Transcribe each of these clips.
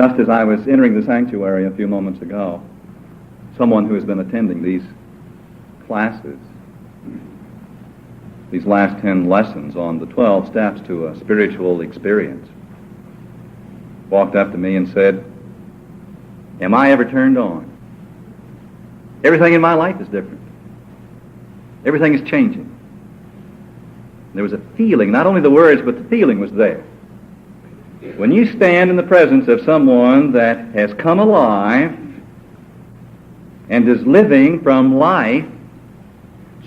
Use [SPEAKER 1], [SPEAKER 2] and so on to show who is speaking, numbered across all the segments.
[SPEAKER 1] Just as I was entering the sanctuary a few moments ago, someone who has been attending these classes, these last 10 lessons on the 12 steps to a spiritual experience, walked up to me and said, "Am I ever turned on? Everything in my life is different. Everything is changing." There was a feeling, not only the words, but the feeling was there. When you stand in the presence of someone that has come alive and is living from life,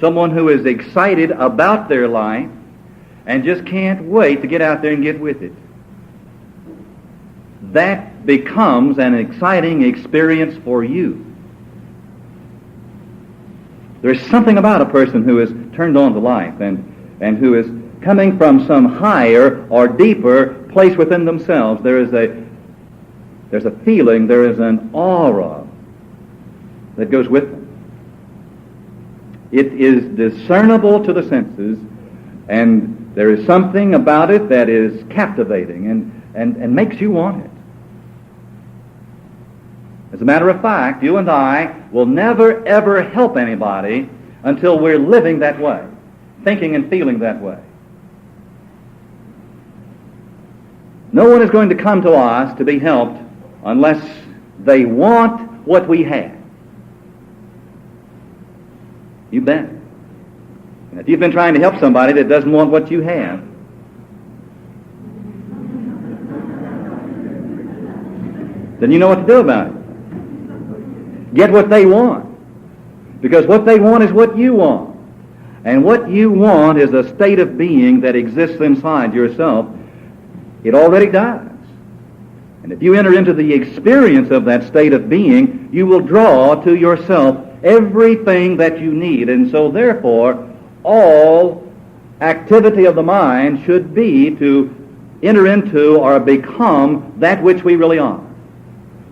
[SPEAKER 1] someone who is excited about their life and just can't wait to get out there and get with it, that becomes an exciting experience for you. There's something about a person who is turned on to life and who is coming from some higher or deeper place within themselves. There's a feeling, there is an aura that goes with them. It is discernible to the senses, and there is something about it that is captivating and makes you want it. As a matter of fact, you and I will never, ever help anybody until we're living that way, thinking and feeling that way. No one is going to come to us to be helped unless they want what we have. You bet. And if you've been trying to help somebody that doesn't want what you have, then you know what to do about it. Get what they want. Because what they want is what you want. And what you want is a state of being that exists inside yourself. It already does. And if you enter into the experience of that state of being, you will draw to yourself everything that you need. And so therefore, all activity of the mind should be to enter into or become that which we really are.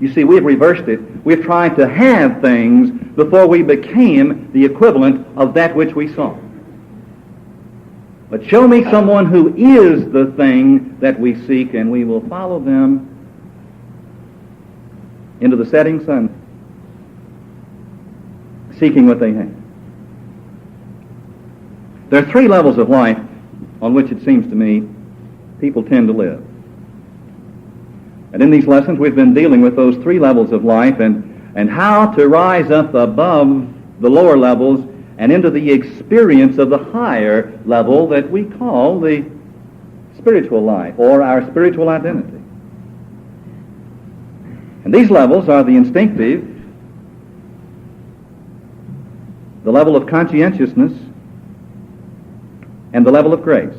[SPEAKER 1] You see, we've reversed it. We've tried to have things before we became the equivalent of that which we saw. But show me someone who is the thing that we seek, and we will follow them into the setting sun, seeking what they have. There are 3 levels of life on which it seems to me people tend to live. And in these lessons we've been dealing with those 3 levels of life and how to rise up above the lower levels and into the experience of the higher level that we call the spiritual life or our spiritual identity. And these levels are the instinctive, the level of conscientiousness, and the level of grace.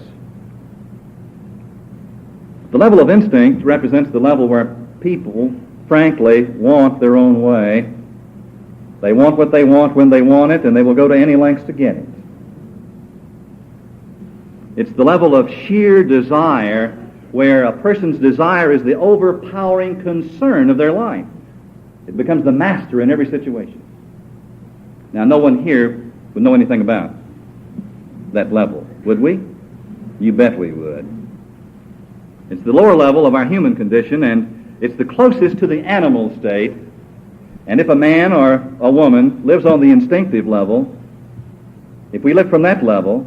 [SPEAKER 1] The level of instinct represents the level where people, frankly, want their own way. They want what they want when they want it, and they will go to any lengths to get it. It's the level of sheer desire where a person's desire is the overpowering concern of their life. It becomes the master in every situation. Now, no one here would know anything about that level, would we? You bet we would. It's the lower level of our human condition, and it's the closest to the animal state. And if a man or a woman lives on the instinctive level, if we live from that level,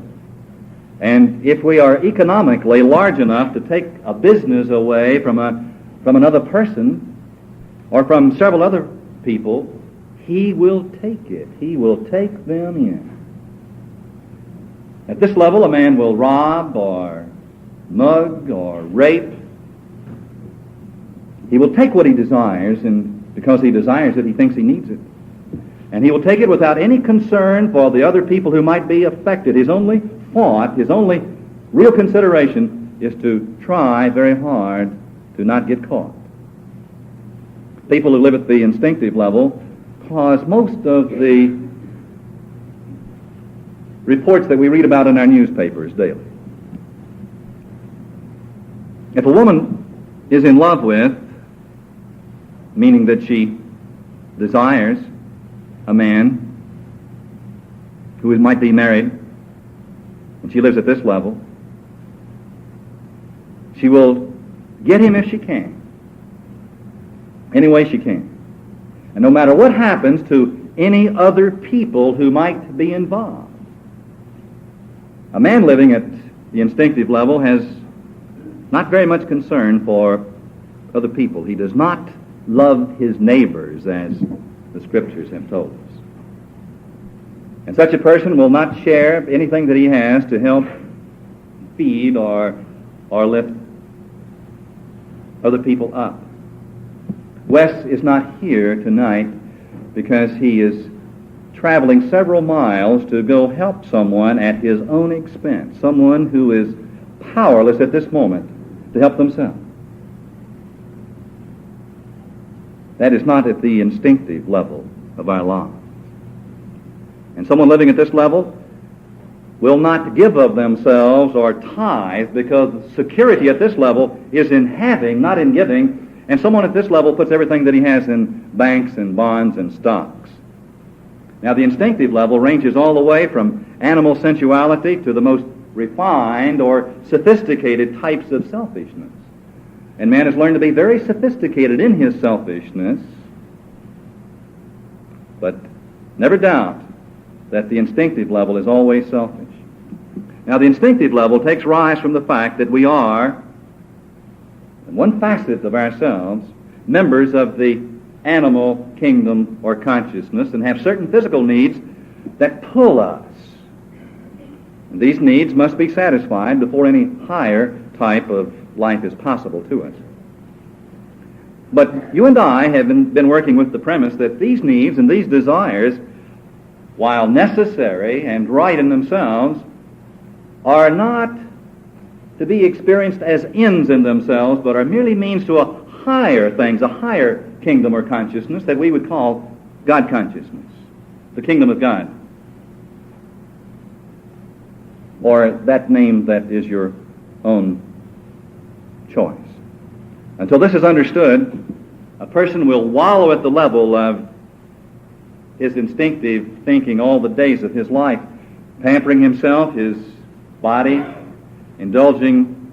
[SPEAKER 1] and if we are economically large enough to take a business away from another person or from several other people, he will take it. He will take them in. At this level, a man will rob or mug or rape. He will take what he desires, and because he desires it, he thinks he needs it. And he will take it without any concern for the other people who might be affected. His only thought, his only real consideration is to try very hard to not get caught. People who live at the instinctive level cause most of the reports that we read about in our newspapers daily. If a woman is in love with, meaning that she desires a man who might be married, and she lives at this level, she will get him if she can. any way she can. And no matter what happens to any other people who might be involved. A man living at the instinctive level has not very much concern for other people. He does not love his neighbors, as the Scriptures have told us. And such a person will not share anything that he has to help feed or lift other people up. Wes is not here tonight because he is traveling several miles to go help someone at his own expense, someone who is powerless at this moment to help themselves. That is not at the instinctive level of our lives. And someone living at this level will not give of themselves or tithe, because security at this level is in having, not in giving. And someone at this level puts everything that he has in banks and bonds and stocks. Now, the instinctive level ranges all the way from animal sensuality to the most refined or sophisticated types of selfishness. And man has learned to be very sophisticated in his selfishness, but never doubt that the instinctive level is always selfish. Now, the instinctive level takes rise from the fact that we are, in one facet of ourselves, members of the animal kingdom or consciousness, and have certain physical needs that pull us. And these needs must be satisfied before any higher type of life is possible to us. But you and I have been working with the premise that these needs and these desires, while necessary and right in themselves, are not to be experienced as ends in themselves, but are merely means to a higher things, a higher kingdom or consciousness that we would call God consciousness, the kingdom of God. Or that name that is your own choice. Until this is understood, a person will wallow at the level of his instinctive thinking all the days of his life, pampering himself, his body, indulging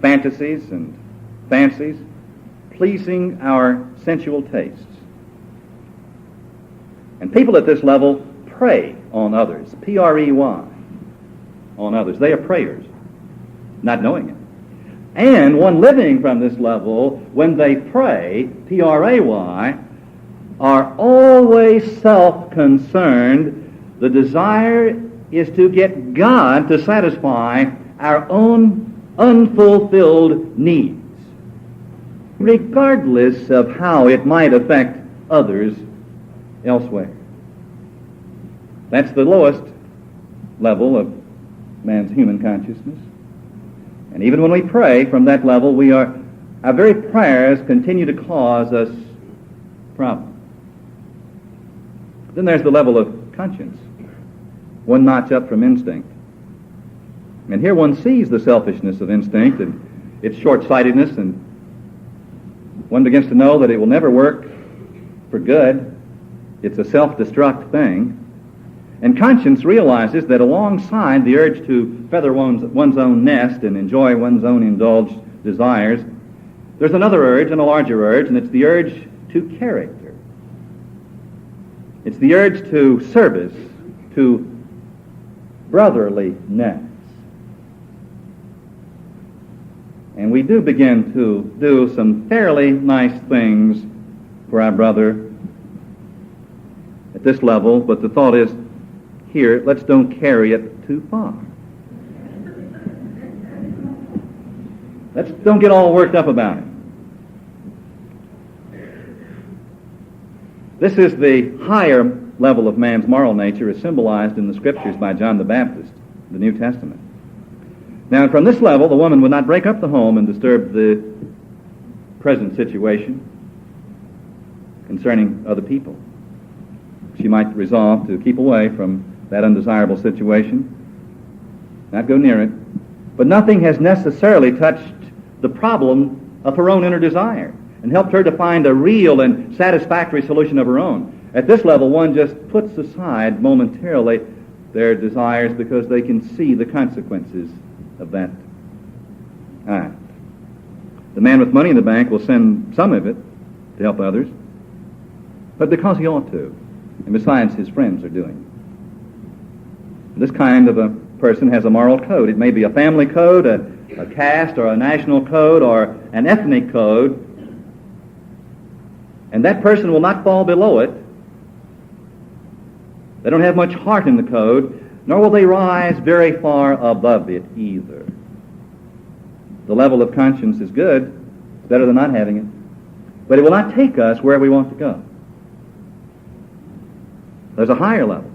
[SPEAKER 1] fantasies and fancies, pleasing our sensual tastes. And people at this level prey on others, P-R-E-Y, on others. They are preyers, not knowing it. And one living from this level, when they pray, P-R-A-Y, are always self-concerned. The desire is to get God to satisfy our own unfulfilled needs, regardless of how it might affect others elsewhere. That's the lowest level of man's human consciousness. And even when we pray from that level, our very prayers continue to cause us problems. Then there's the level of conscience, one notch up from instinct. And here one sees the selfishness of instinct and its short-sightedness, and one begins to know that it will never work for good. It's a self-destruct thing. And conscience realizes that alongside the urge to feather one's own nest and enjoy one's own indulged desires, there's another urge and a larger urge, and it's the urge to character. It's the urge to service, to brotherliness. And we do begin to do some fairly nice things for our brother at this level, but the thought is, here, let's don't carry it too far. Let's don't get all worked up about it. This is the higher level of man's moral nature, as symbolized in the Scriptures by John the Baptist, the New Testament. Now, from this level, the woman would not break up the home and disturb the present situation concerning other people. She might resolve to keep away from that undesirable situation, not go near it. But nothing has necessarily touched the problem of her own inner desire and helped her to find a real and satisfactory solution of her own. At this level, one just puts aside momentarily their desires because they can see the consequences of that act. The man with money in the bank will send some of it to help others, but because he ought to, and besides his friends are doing. This kind of a person has a moral code. It may be a family code, a caste, or a national code, or an ethnic code, and that person will not fall below it. They don't have much heart in the code, nor will they rise very far above it either. The level of conscience is good. It's better than not having it. But it will not take us where we want to go. There's a higher level.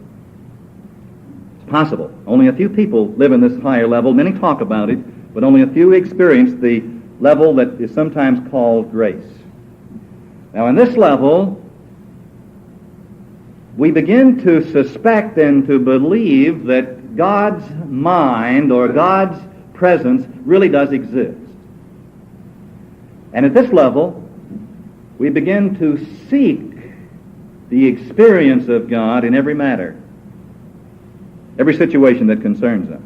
[SPEAKER 1] It's possible. Only a few people live in this higher level. Many talk about it, but only a few experience the level that is sometimes called grace. Now, in this level, we begin to suspect and to believe that God's mind or God's presence really does exist. And at this level, we begin to seek the experience of God in every matter, every situation that concerns us.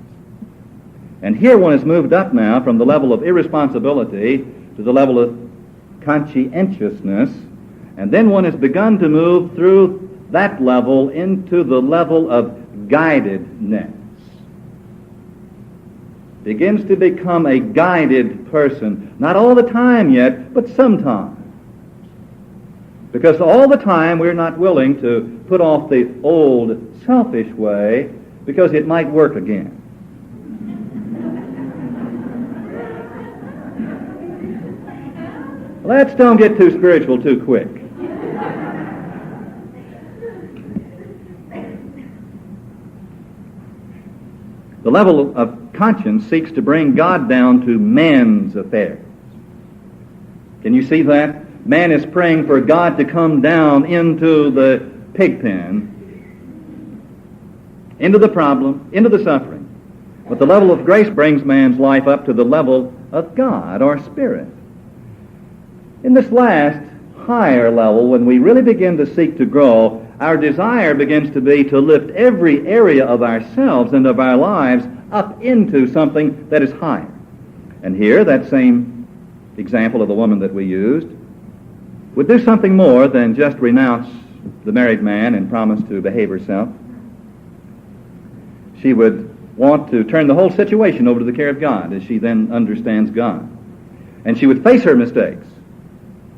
[SPEAKER 1] And here one is moved up now from the level of irresponsibility to the level of conscientiousness, and then one has begun to move through that level into the level of guidedness. Begins to become a guided person, not all the time yet, but sometimes. Because all the time we're not willing to put off the old selfish way because it might work again. Let's don't get too spiritual too quick. The level of conscience seeks to bring God down to man's affairs. Can you see that? Man is praying for God to come down into the pig pen, into the problem, into the suffering. But the level of grace brings man's life up to the level of God or Spirit. In this last higher level, when we really begin to seek to grow, our desire begins to be to lift every area of ourselves and of our lives up into something that is higher. And here, that same example of the woman that we used would do something more than just renounce the married man and promise to behave herself. She would want to turn the whole situation over to the care of God as she then understands God. And she would face her mistakes,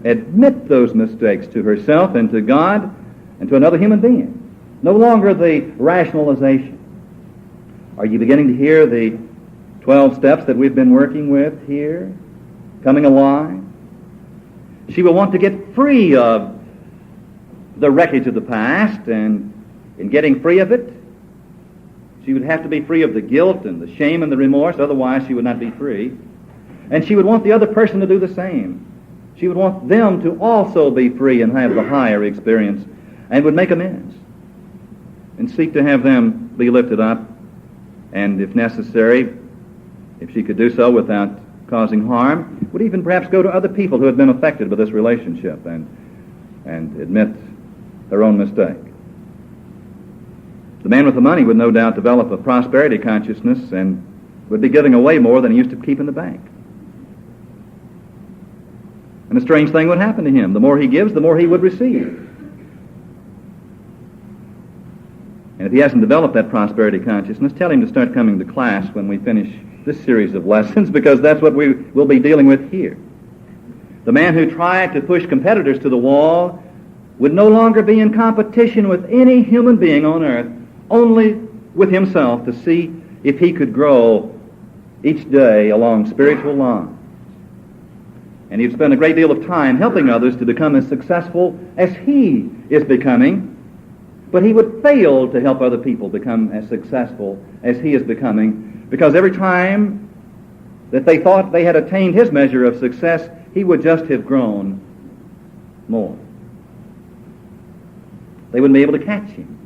[SPEAKER 1] admit those mistakes to herself and to God and to another human being. No longer the rationalization. Are you beginning to hear the 12 steps that we've been working with here coming alive? She will want to get free of the wreckage of the past, and in getting free of it, she would have to be free of the guilt and the shame and the remorse, otherwise she would not be free. And she would want the other person to do the same. She would want them to also be free and have the higher experience, and would make amends and seek to have them be lifted up, and if necessary, if she could do so without causing harm, would even perhaps go to other people who had been affected by this relationship and admit their own mistake. The man with the money would no doubt develop a prosperity consciousness and would be giving away more than he used to keep in the bank. And a strange thing would happen to him. The more he gives, the more he would receive. And if he hasn't developed that prosperity consciousness, tell him to start coming to class when we finish this series of lessons, because that's what we will be dealing with here. The man who tried to push competitors to the wall would no longer be in competition with any human being on earth, only with himself, to see if he could grow each day along spiritual lines. And he'd spend a great deal of time helping others to become as successful as he is becoming, but he would fail to help other people become as successful as he is becoming, because every time that they thought they had attained his measure of success, he would just have grown more. They wouldn't be able to catch him.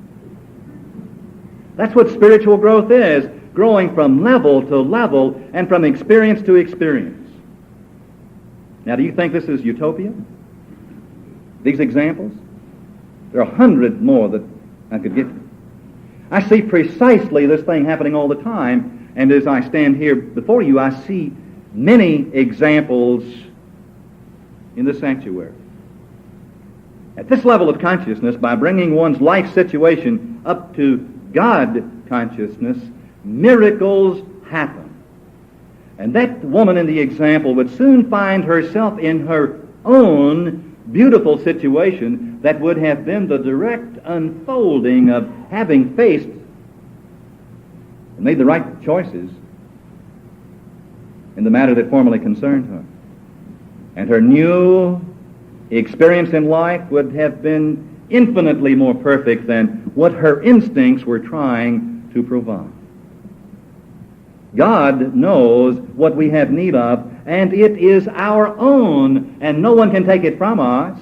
[SPEAKER 1] That's what spiritual growth is, growing from level to level and from experience to experience. Now, do you think this is utopia? These examples? There are 100 more that I could give you. I see precisely this thing happening all the time, and as I stand here before you, I see many examples in the sanctuary. At this level of consciousness, by bringing one's life situation up to God consciousness, miracles happen. And that woman in the example would soon find herself in her own beautiful situation that would have been the direct unfolding of having faced and made the right choices in the matter that formerly concerned her. And her new experience in life would have been infinitely more perfect than what her instincts were trying to provide. God knows what we have need of, and it is our own, and no one can take it from us,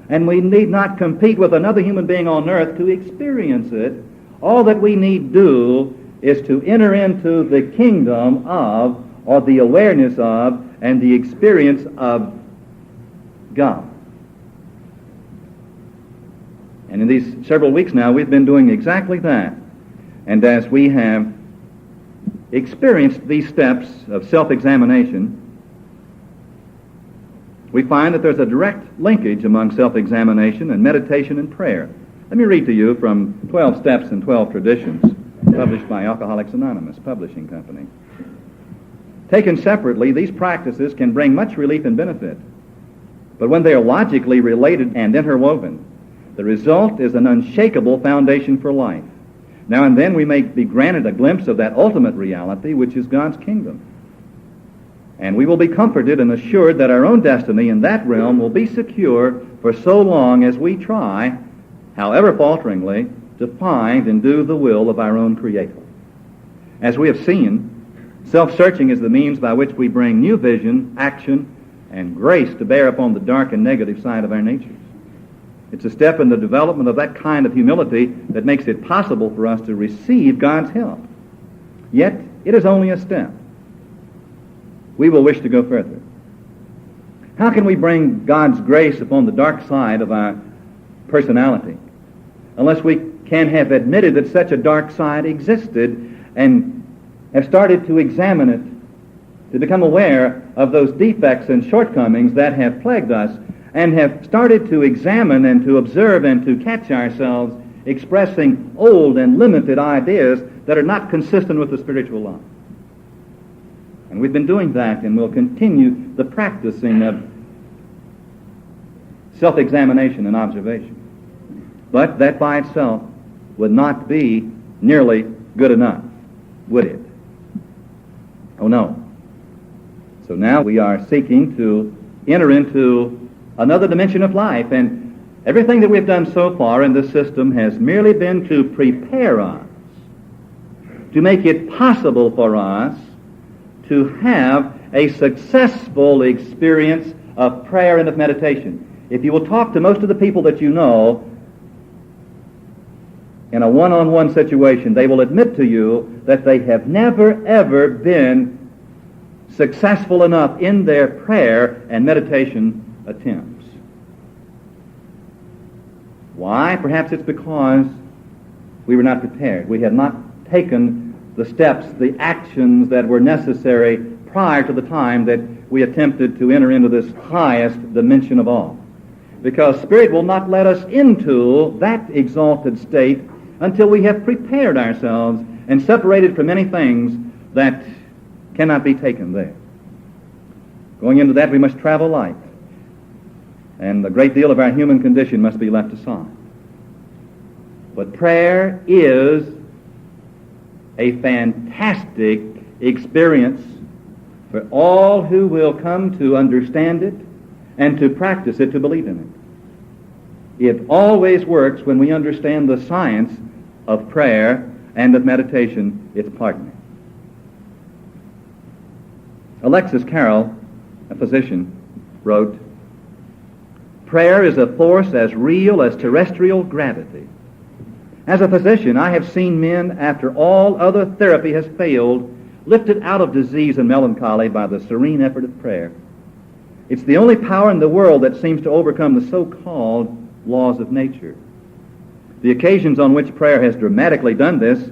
[SPEAKER 1] and we need not compete with another human being on earth to experience it. All that we need do is to enter into the kingdom of, or the awareness of, and the experience of God. And in these several weeks now, we've been doing exactly that. And as we have experienced these steps of self-examination, we find that there's a direct linkage among self-examination and meditation and prayer. Let me read to you from 12 Steps and 12 Traditions, published by Alcoholics Anonymous Publishing Company. Taken separately, these practices can bring much relief and benefit. But when they are logically related and interwoven, the result is an unshakable foundation for life. Now and then we may be granted a glimpse of that ultimate reality, which is God's kingdom. And we will be comforted and assured that our own destiny in that realm will be secure for so long as we try, however falteringly, to find and do the will of our own Creator. As we have seen, self-searching is the means by which we bring new vision, action, and grace to bear upon the dark and negative side of our natures. It's a step in the development of that kind of humility that makes it possible for us to receive God's help. Yet, it is only a step. We will wish to go further. How can we bring God's grace upon the dark side of our personality unless we can have admitted that such a dark side existed and have started to examine it, to become aware of those defects and shortcomings that have plagued us, and have started to examine and to observe and to catch ourselves expressing old and limited ideas that are not consistent with the spiritual life. And we've been doing that, and we'll continue the practicing of self-examination and observation. But that by itself would not be nearly good enough, would it? Oh no. So now we are seeking to enter into another dimension of life, and everything that we've done so far in this system has merely been to prepare us, to make it possible for us to have a successful experience of prayer and of meditation. If you will talk to most of the people that you know in a one-on-one situation, they will admit to you that they have never, ever been successful enough in their prayer and meditation attempts. Why? Perhaps it's because we were not prepared. We had not taken the steps, the actions that were necessary prior to the time that we attempted to enter into this highest dimension of all. Because Spirit will not let us into that exalted state until we have prepared ourselves and separated from many things that cannot be taken there. Going into that, we must travel light, and a great deal of our human condition must be left aside. But prayer is a fantastic experience for all who will come to understand it and to practice it, to believe in it. It always works when we understand the science of prayer and of meditation, its partner. Alexis Carrel, a physician, wrote, "Prayer is a force as real as terrestrial gravity. As a physician, I have seen men, after all other therapy has failed, lifted out of disease and melancholy by the serene effort of prayer. It's the only power in the world that seems to overcome the so-called laws of nature. The occasions on which prayer has dramatically done this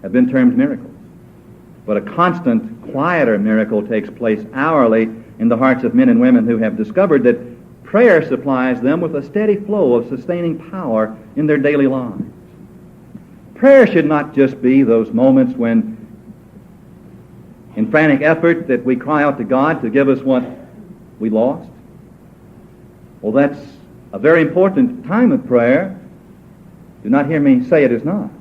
[SPEAKER 1] have been termed miracles. But a constant, quieter miracle takes place hourly in the hearts of men and women who have discovered that Prayer supplies them with a steady flow of sustaining power in their daily lives. Prayer should not just be those moments when, in frantic effort, that we cry out to God to give us what we lost. Well, that's a very important time of prayer. Do not hear me say it is not.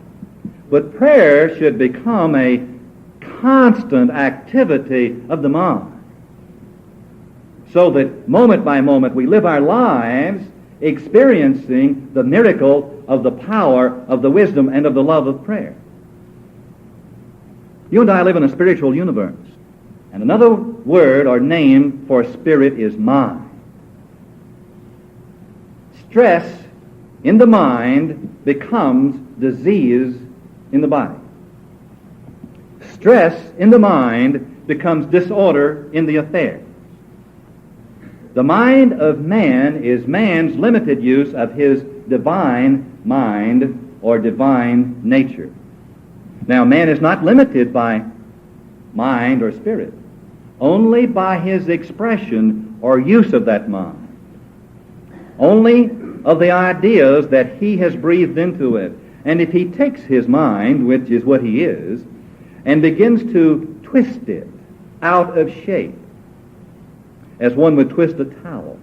[SPEAKER 1] But prayer should become a constant activity of the mind, so that moment by moment we live our lives experiencing the miracle of the power of the wisdom and of the love of prayer. You and I live in a spiritual universe, and another word or name for spirit is mind. Stress in the mind becomes disease in the body. Stress in the mind becomes disorder in the affairs. The mind of man is man's limited use of his divine mind or divine nature. Now, man is not limited by mind or spirit, only by his expression or use of that mind, only of the ideas that he has breathed into it. And if he takes his mind, which is what he is, and begins to twist it out of shape, as one would twist a towel,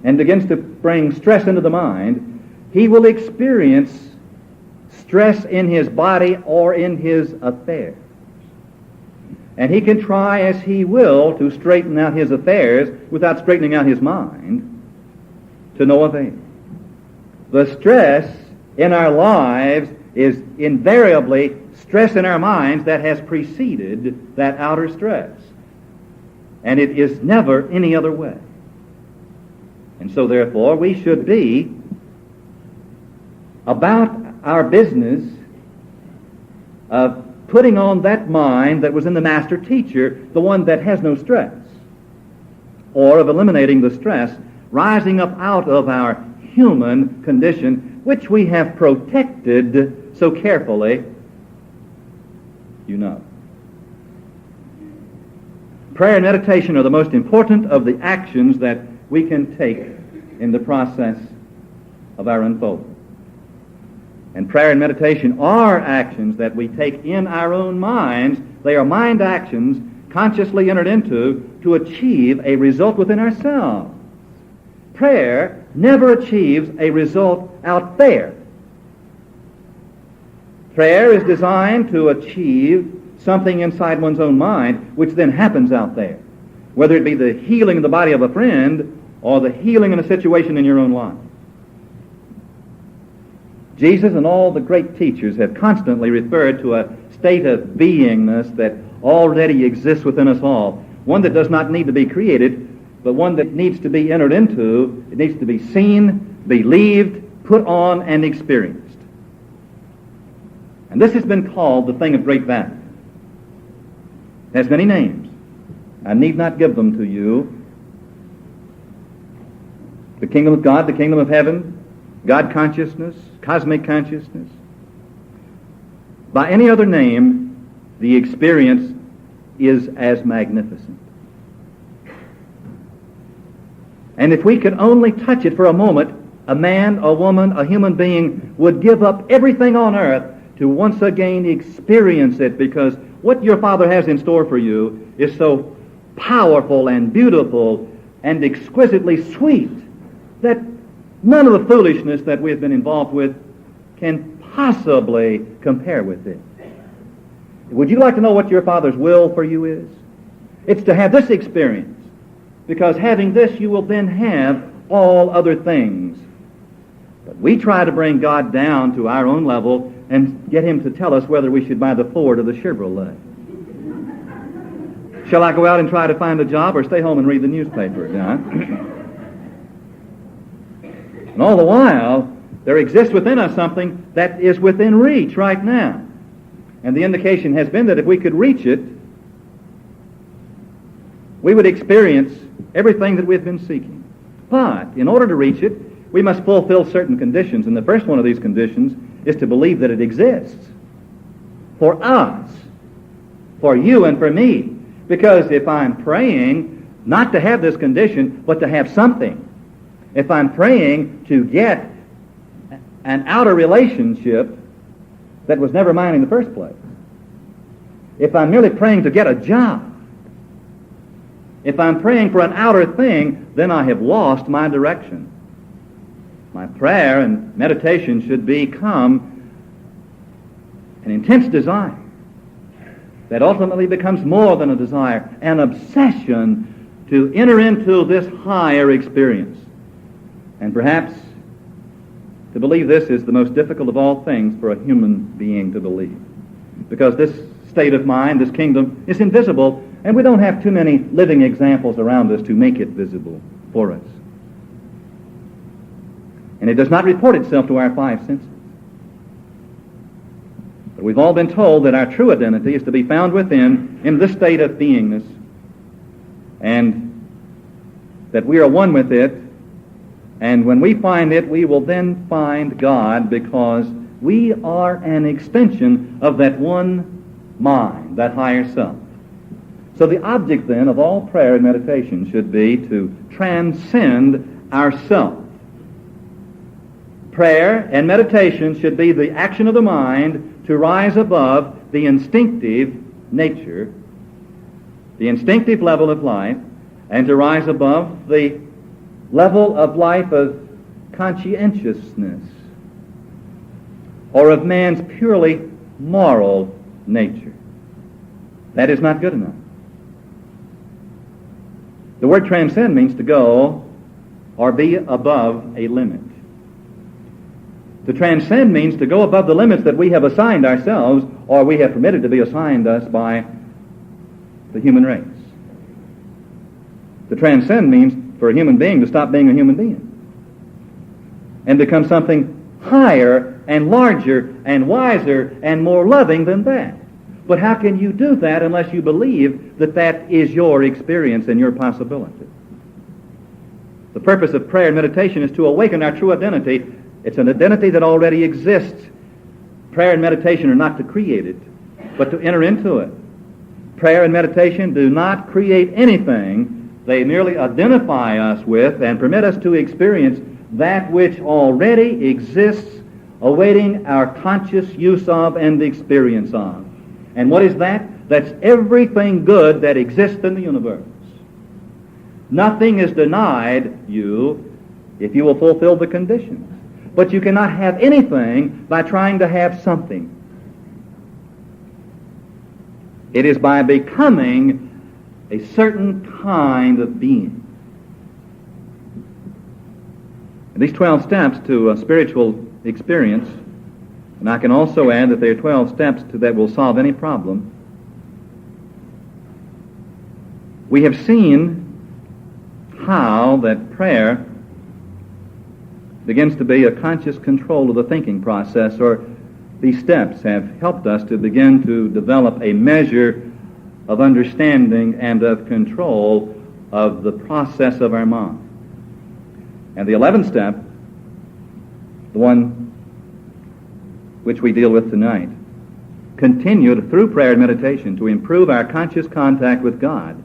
[SPEAKER 1] and begins to bring stress into the mind, he will experience stress in his body or in his affairs. And he can try as he will to straighten out his affairs without straightening out his mind, to no avail. The stress in our lives is invariably stress in our minds that has preceded that outer stress. And it is never any other way. And so therefore we should be about our business of putting on that mind that was in the master teacher, the one that has no stress, or of eliminating the stress rising up out of our human condition, which we have protected so carefully, you know. Prayer and meditation are the most important of the actions that we can take in the process of our unfolding. And prayer and meditation are actions that we take in our own minds. They are mind actions consciously entered into to achieve a result within ourselves. Prayer never achieves a result out there. Prayer is designed to achieve something inside one's own mind, which then happens out there, whether it be the healing of the body of a friend or the healing in a situation in your own life. Jesus and all the great teachers have constantly referred to a state of beingness that already exists within us all, one that does not need to be created, but one that needs to be entered into. It needs to be seen, believed, put on, and experienced. And this has been called the thing of great value. It has many names. I need not give them to you. The kingdom of God, the kingdom of heaven, God consciousness, cosmic consciousness. By any other name, the experience is as magnificent. And if we could only touch it for a moment, a man, a woman, a human being would give up everything on earth to once again experience it, because what your Father has in store for you is so powerful and beautiful and exquisitely sweet that none of the foolishness that we have been involved with can possibly compare with it. Would you like to know what your Father's will for you is? It's to have this experience, because having this you will then have all other things. But we try to bring God down to our own level and get Him to tell us whether we should buy the Ford or the Chevrolet. Shall I go out and try to find a job or stay home and read the newspaper, John? And all the while, there exists within us something that is within reach right now. And the indication has been that if we could reach it, we would experience everything that we've been seeking. But in order to reach it, we must fulfill certain conditions. And the first one of these conditions is to believe that it exists for us, for you and for me. Because if I'm praying Not to have this condition, but to have something. If I'm praying to get an outer relationship that was never mine in the first place, if I'm merely praying to get a job, if I'm praying for an outer thing, then I have lost my direction. My prayer and meditation should become an intense desire that ultimately becomes more than a desire, an obsession to enter into this higher experience. And perhaps to believe this is the most difficult of all things for a human being to believe, because this state of mind, this kingdom, is invisible, and we don't have too many living examples around us to make it visible for us. And it does not report itself to our five senses. But we've all been told that our true identity is to be found within, in this state of beingness, and that we are one with it, and when we find it, we will then find God, because we are an extension of that one mind, that higher self. So the object then of all prayer and meditation should be to transcend ourself. Prayer and meditation should be the action of the mind to rise above the instinctive nature, the instinctive level of life, and to rise above the level of life of conscientiousness or of man's purely moral nature. That is not good enough. The word transcend means to go or be above a limit. To transcend means to go above the limits that we have assigned ourselves or we have permitted to be assigned us by the human race. To transcend means for a human being to stop being a human being and become something higher and larger and wiser and more loving than that. But how can you do that unless you believe that that is your experience and your possibility? The purpose of prayer and meditation is to awaken our true identity. It's an identity that already exists. Prayer and meditation are not to create it, but to enter into it. Prayer and meditation do not create anything. They merely identify us with and permit us to experience that which already exists, awaiting our conscious use of and experience of. And what is that? That's everything good that exists in the universe. Nothing is denied you if you will fulfill the conditions. But you cannot have anything by trying to have something. It is by becoming a certain kind of being. And these 12 steps to a spiritual experience, and I can also add that there are 12 steps that will solve any problem. We have seen how that prayer begins to be a conscious control of the thinking process, or these steps have helped us to begin to develop a measure of understanding and of control of the process of our mind. And the 11th step, the one which we deal with tonight, continued through prayer and meditation to improve our conscious contact with God,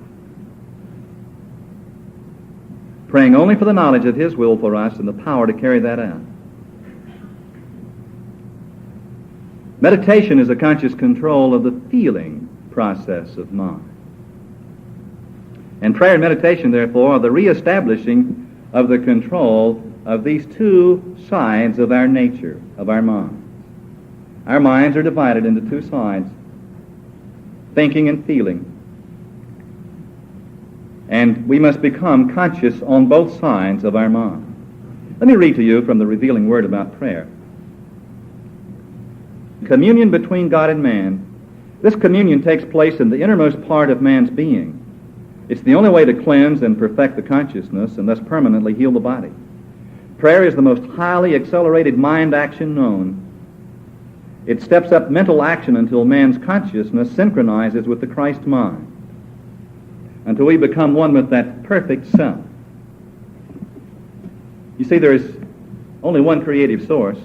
[SPEAKER 1] praying only for the knowledge of His will for us and the power to carry that out. Meditation is a conscious control of the feeling process of mind. And prayer and meditation, therefore, are the reestablishing of the control of these two sides of our nature, of our mind. Our minds are divided into two sides, thinking and feeling. And we must become conscious on both sides of our mind. Let me read to you from the revealing word about prayer. Communion between God and man. This communion takes place in the innermost part of man's being. It's the only way to cleanse and perfect the consciousness and thus permanently heal the body. Prayer is the most highly accelerated mind action known. It steps up mental action until man's consciousness synchronizes with the Christ mind, until we become one with that perfect self. You see, there is only one creative source,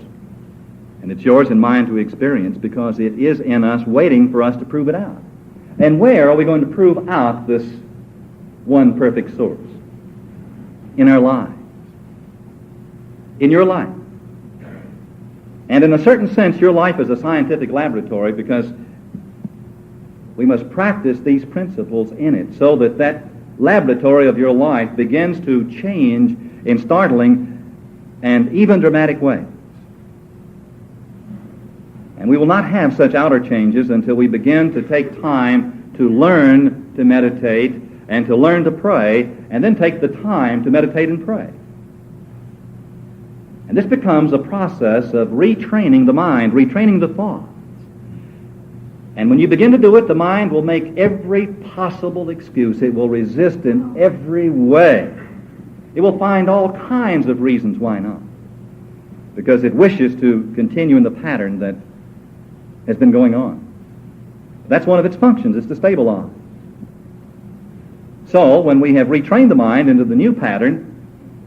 [SPEAKER 1] and it's yours and mine to experience, because it is in us waiting for us to prove it out. And where are we going to prove out this one perfect source in our lives, in your life. And in a certain sense, your life is a scientific laboratory, because we must practice these principles in it so that that laboratory of your life begins to change in startling and even dramatic ways. And we will not have such outer changes until we begin to take time to learn to meditate and to learn to pray, and then take the time to meditate and pray. And this becomes a process of retraining the mind, retraining the thoughts. And when you begin to do it, the mind will make every possible excuse. It will resist in every way. It will find all kinds of reasons why not, because it wishes to continue in the pattern that has been going on. That's one of its functions, is to stabilize. So, when we have retrained the mind into the new pattern,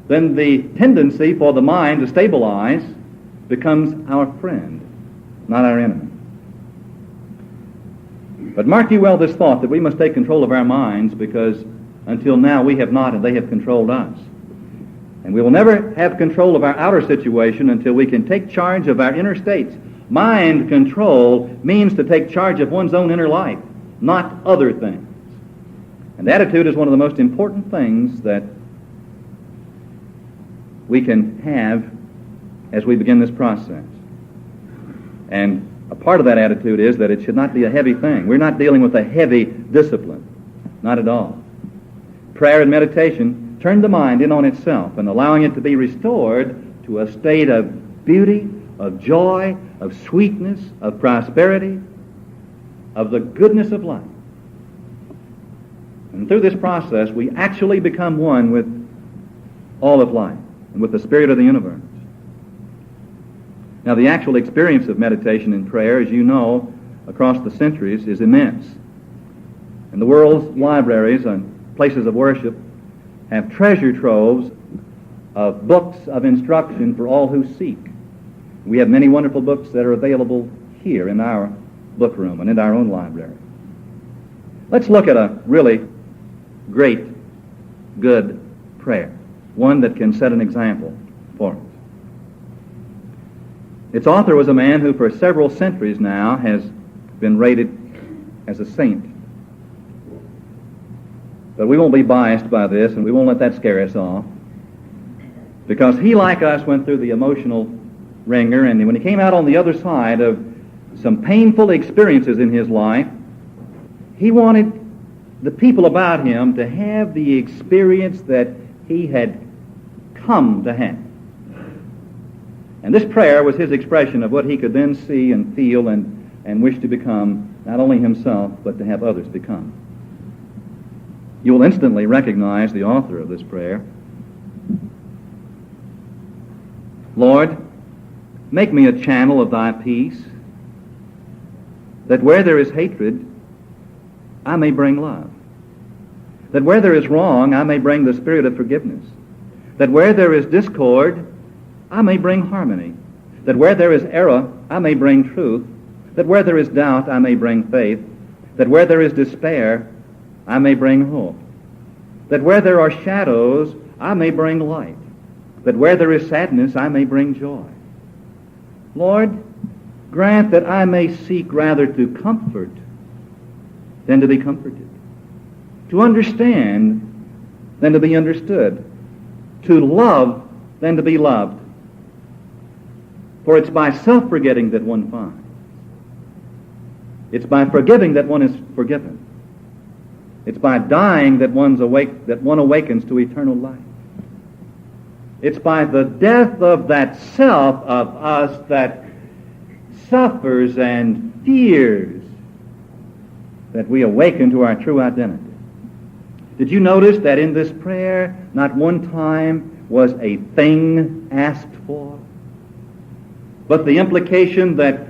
[SPEAKER 1] then the tendency for the mind to stabilize becomes our friend, not our enemy. But mark you well this thought, that we must take control of our minds, because until now we have not, and they have controlled us. And we will never have control of our outer situation until we can take charge of our inner states. Mind control means to take charge of one's own inner life, not other things. And attitude is one of the most important things that we can have as we begin this process. And a part of that attitude is that it should not be a heavy thing. We're not dealing with a heavy discipline. Not at all. Prayer and meditation turn the mind in on itself and allowing it to be restored to a state of beauty, of joy, of sweetness, of prosperity, of the goodness of life. And through this process, we actually become one with all of life and with the spirit of the universe. Now, the actual experience of meditation and prayer, as you know, across the centuries is immense. And the world's libraries and places of worship have treasure troves of books of instruction for all who seek. We have many wonderful books that are available here in our book room and in our own library. Let's look at a really great, good prayer, one that can set an example for us. Its author was a man who for several centuries now has been rated as a saint. But we won't be biased by this, and we won't let that scare us off, because he, like us, went through the emotional wringer, and when he came out on the other side of some painful experiences in his life, he wanted the people about him to have the experience that he had come to have. And this prayer was his expression of what he could then see and feel and wish to become, not only himself, but to have others become. You will instantly recognize the author of this prayer. Lord, make me a channel of thy peace, that where there is hatred, I may bring love. That where there is wrong, I may bring the spirit of forgiveness. That where there is discord, I may bring harmony. That where there is error, I may bring truth. That where there is doubt, I may bring faith. That where there is despair, I may bring hope. That where there are shadows, I may bring light. That where there is sadness, I may bring joy. Lord, grant that I may seek rather to comfort than to be comforted, to understand than to be understood, to love than to be loved. For it's by self-forgetting that one finds. It's by forgiving that one is forgiven. It's by dying that one awakens to eternal life. It's by the death of that self of us that suffers and fears that we awaken to our true identity. Did you notice that in this prayer, not one time was a thing asked for, but the implication that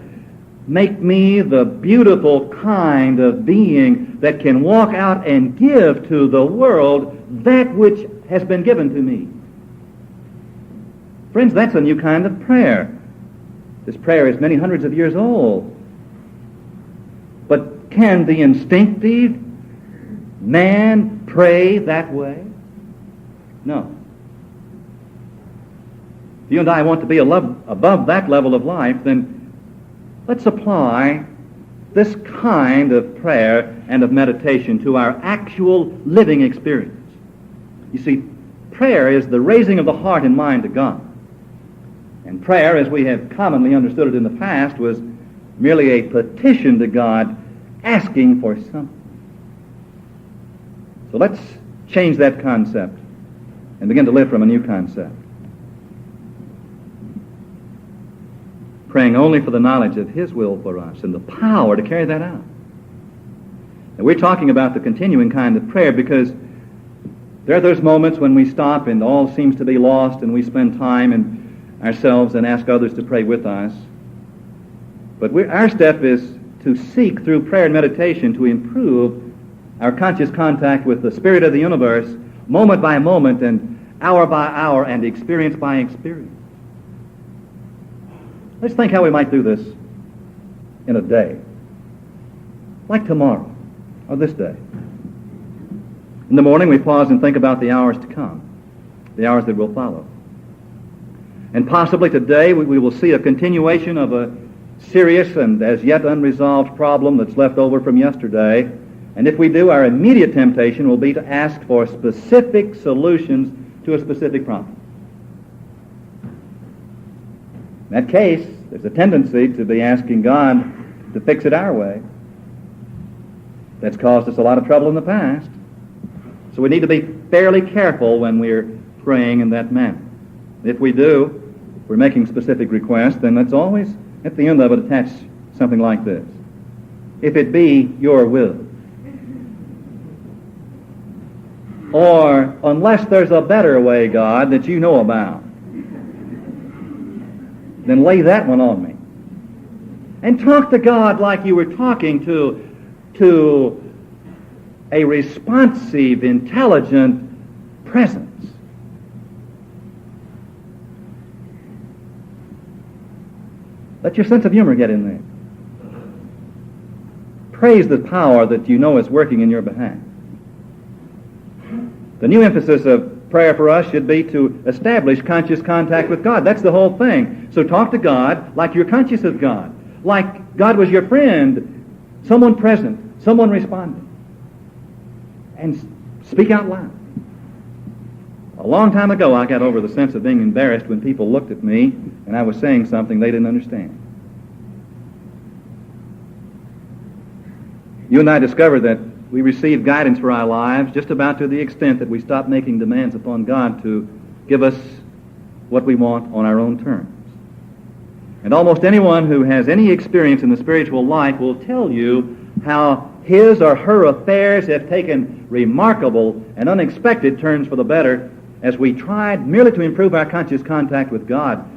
[SPEAKER 1] make me the beautiful kind of being that can walk out and give to the world that which has been given to me. Friends, that's a new kind of prayer. This prayer is many hundreds of years old. But can the instinctive man pray that way? No. If you and I want to be above that level of life, then let's apply this kind of prayer and of meditation to our actual living experience. You see, prayer is the raising of the heart and mind to God. And prayer, as we have commonly understood it in the past, was merely a petition to God asking for something. So let's change that concept and begin to live from a new concept. Praying only for the knowledge of His will for us and the power to carry that out. And we're talking about the continuing kind of prayer because there are those moments when we stop and all seems to be lost and we spend time in ourselves and ask others to pray with us. But our step is to seek through prayer and meditation to improve our conscious contact with the Spirit of the universe moment by moment and hour by hour and experience by experience. Let's think how we might do this in a day, like tomorrow or this day. In the morning we pause and think about the hours to come, the hours that will follow. And possibly today we will see a continuation of a serious and as yet unresolved problem that's left over from yesterday. And if we do, our immediate temptation will be to ask for specific solutions to a specific problem. In that case, there's a tendency to be asking God to fix it our way. That's caused us a lot of trouble in the past. So we need to be fairly careful when we're praying in that manner. If we do, if we're making specific requests, then let's always, at the end of it, attach something like this. If it be your will. Or, unless there's a better way, God, that you know about, then lay that one on me. And talk to God like you were talking to a responsive, intelligent presence. Let your sense of humor get in there. Praise the power that you know is working in your behalf. The new emphasis of prayer for us should be to establish conscious contact with God. That's the whole thing. So talk to God like you're conscious of God, like God was your friend, someone present, someone responding. And speak out loud. A long time ago, I got over the sense of being embarrassed when people looked at me and I was saying something they didn't understand. You and I discovered that we receive guidance for our lives just about to the extent that we stop making demands upon God to give us what we want on our own terms. And almost anyone who has any experience in the spiritual life will tell you how his or her affairs have taken remarkable and unexpected turns for the better as we tried merely to improve our conscious contact with God,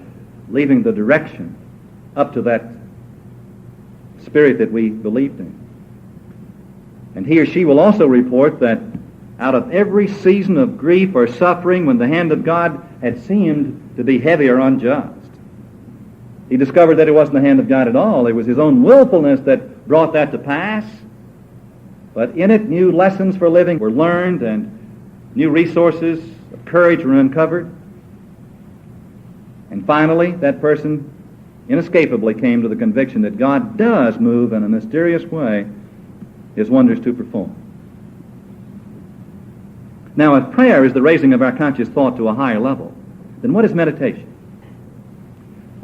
[SPEAKER 1] leaving the direction up to that Spirit that we believed in. And he or she will also report that out of every season of grief or suffering when the hand of God had seemed to be heavy or unjust, he discovered that it wasn't the hand of God at all. It was his own willfulness that brought that to pass. But in it, new lessons for living were learned and new resources of courage were uncovered. And finally, that person inescapably came to the conviction that God does move in a mysterious way His wonders to perform. Now, if prayer is the raising of our conscious thought to a higher level, then what is meditation?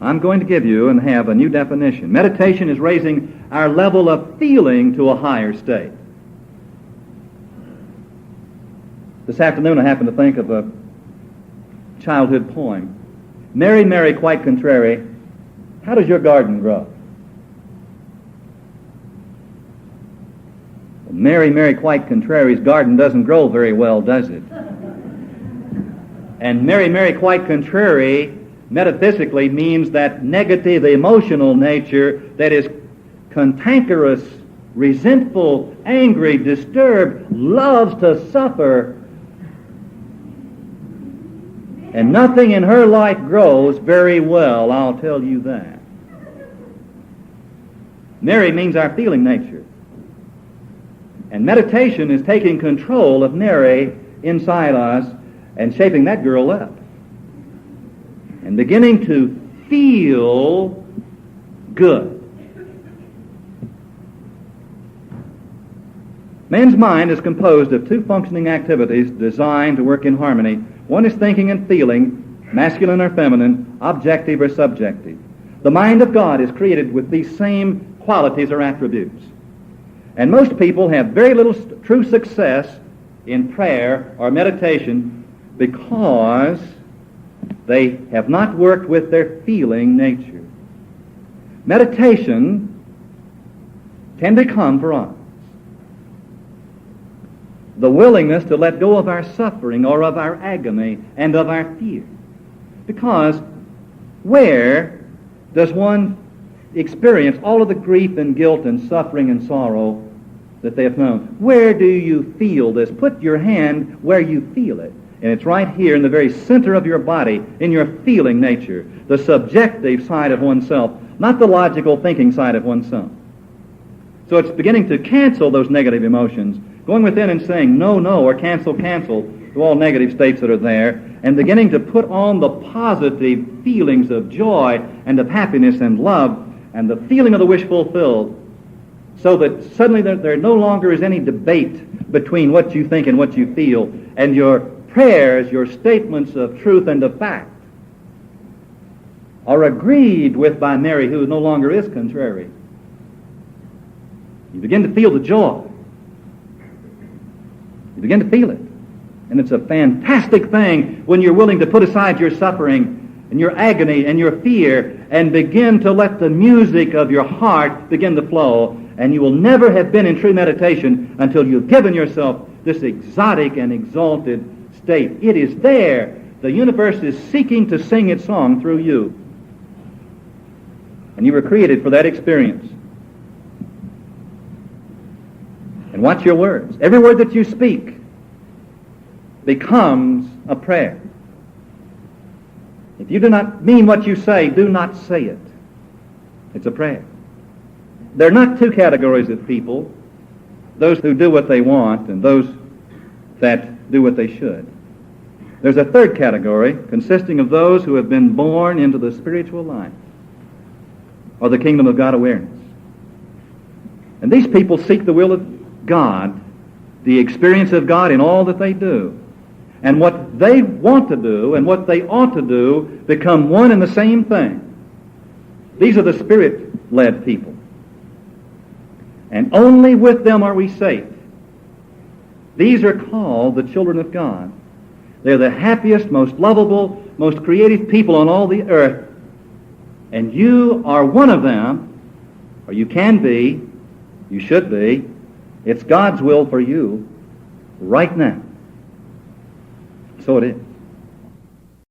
[SPEAKER 1] I'm going to give you and have a new definition. Meditation is raising our level of feeling to a higher state. This afternoon I happened to think of a childhood poem. Mary, Mary, quite contrary, how does your garden grow? Mary, Mary, quite contrary's garden doesn't grow very well, does it? And Mary, Mary, quite contrary, metaphysically means that negative emotional nature that is cantankerous, resentful, angry, disturbed, loves to suffer, and nothing in her life grows very well, I'll tell you that. Mary means our feeling nature. And meditation is taking control of Mary inside us and shaping that girl up. And beginning to feel good. Man's mind is composed of two functioning activities designed to work in harmony. One is thinking and feeling, masculine or feminine, objective or subjective. The mind of God is created with these same qualities or attributes. And most people have very little true success in prayer or meditation because they have not worked with their feeling nature. Meditation can become for us the willingness to let go of our suffering or of our agony and of our fear. Because where does one experience all of the grief and guilt and suffering and sorrow that they have known? Where do you feel this? Put your hand where you feel it. And it's right here in the very center of your body, in your feeling nature, the subjective side of oneself, not the logical thinking side of oneself. So it's beginning to cancel those negative emotions, going within and saying no, no, or cancel, cancel to all negative states that are there, and beginning to put on the positive feelings of joy and of happiness and love and the feeling of the wish fulfilled, so that suddenly there no longer is any debate between what you think and what you feel, and your prayers, your statements of truth and of fact, are agreed with by Mary, who no longer is contrary. You begin to feel the joy. You begin to feel it. And it's a fantastic thing when you're willing to put aside your suffering and your agony and your fear and begin to let the music of your heart begin to flow. And you will never have been in true meditation until you've given yourself this exotic and exalted state. It is there. The universe is seeking to sing its song through you. And you were created for that experience. And watch your words. Every word that you speak becomes a prayer. If you do not mean what you say, do not say it. It's a prayer. There are not two categories of people, those who do what they want and those that do what they should. There's a third category consisting of those who have been born into the spiritual life or the kingdom of God awareness. And these people seek the will of God, the experience of God in all that they do. And what they want to do and what they ought to do become one and the same thing. These are the Spirit-led people. And only with them are we safe. These are called the children of God. They're the happiest, most lovable, most creative people on all the earth. And you are one of them, or you can be, you should be. It's God's will for you right now. So it is.